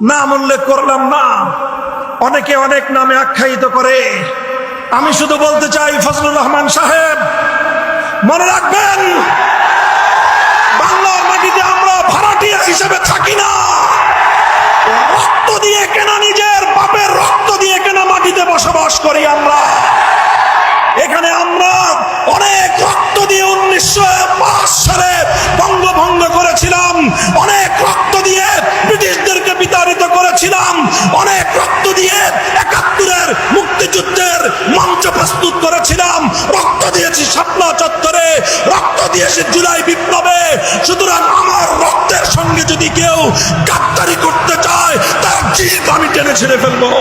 নাম উল্লেখ করলাম না, অনেকে অনেক নামে আখ্যায়িত করে। আমি শুধু বলতে চাই, ফজলুর রহমান সাহেব মনে রাখবেন, বাংলার মাটিতে আমরা ভাড়াটিয়া হিসেবে থাকি না। রক্ত দিয়ে কেনা, নিজের বাপের রক্ত দিয়ে কেনা মাটিতে বসবাস করি আমরা। এখানে আমরা অনেক রক্ত দিয়ে 1905 সালে বঙ্গভঙ্গ করেছিলাম, অনেক রক্ত দিয়ে ব্রিটিশদেরকে বিতাড়িত করেছিলাম, অনেক রক্ত দিয়ে 71-এর মুক্তিযুদ্ধের মঞ্চ প্রস্তুত করেছিলাম, রক্ত দিয়েছি শাপলা চত্বরে, রক্ত দিয়েছি জুলাই বিপ্লবে। সুতরাং আমার রক্তের সঙ্গে যদি কেউ গাদ্দারি করতে চায়, তার জিভ আমি টেনে ছিঁড়ে ফেলবো।